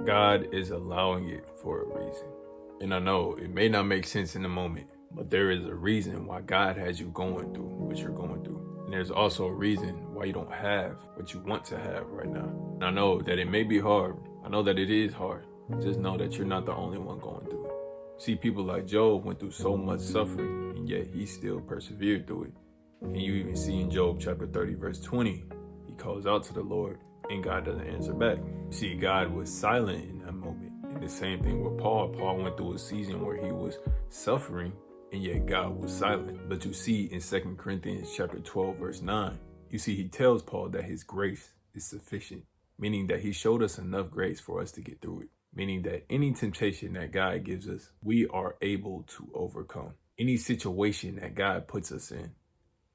God is allowing it for a reason. And I know it may not make sense in the moment, but there is a reason why God has you going through what you're going through. And there's also a reason why you don't have what you want to have right now. And I know that it may be hard. I know that it is hard. Just know that you're not the only one going through it. See, people like Job went through so much suffering, and yet he still persevered through it. And you even see in Job chapter 30, verse 20, he calls out to the Lord, and God doesn't answer back. See, God was silent in that moment. And the same thing with Paul. Paul went through a season where he was suffering, and yet God was silent. But you see in 2 Corinthians chapter 12, verse 9, you see he tells Paul that his grace is sufficient, meaning that he showed us enough grace for us to get through it. Meaning that any temptation that God gives us, we are able to overcome. Any situation that God puts us in,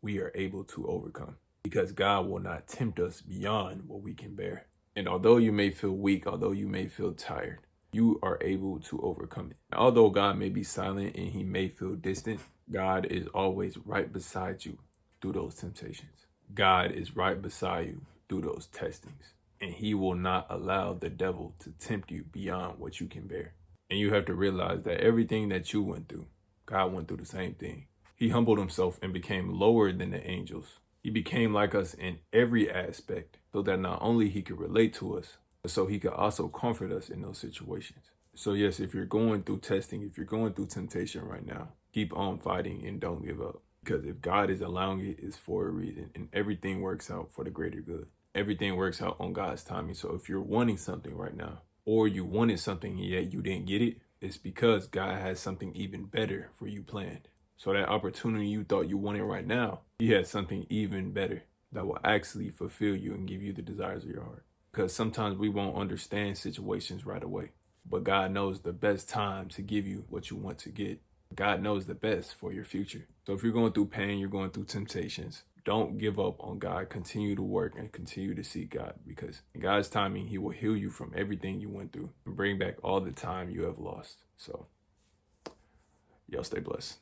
we are able to overcome. Because God will not tempt us beyond what we can bear. And although you may feel weak, although you may feel tired, you are able to overcome it. Although God may be silent and he may feel distant, God is always right beside you through those temptations. God is right beside you through those testings. And he will not allow the devil to tempt you beyond what you can bear. And you have to realize that everything that you went through, God went through the same thing. He humbled himself and became lower than the angels. He became like us in every aspect, so that not only he could relate to us, but so he could also comfort us in those situations. So yes, if you're going through testing, if you're going through temptation right now, keep on fighting and don't give up. Because if God is allowing it, it's for a reason, and everything works out for the greater good. Everything works out on God's timing. So if you're wanting something right now, or you wanted something and yet you didn't get it, it's because God has something even better for you planned. So that opportunity you thought you wanted right now, he has something even better that will actually fulfill you and give you the desires of your heart. Because sometimes we won't understand situations right away, but God knows the best time to give you what you want to get. God knows the best for your future. So if you're going through pain, you're going through temptations, don't give up on God. Continue to work and continue to seek God, because in God's timing, he will heal you from everything you went through and bring back all the time you have lost. So y'all stay blessed.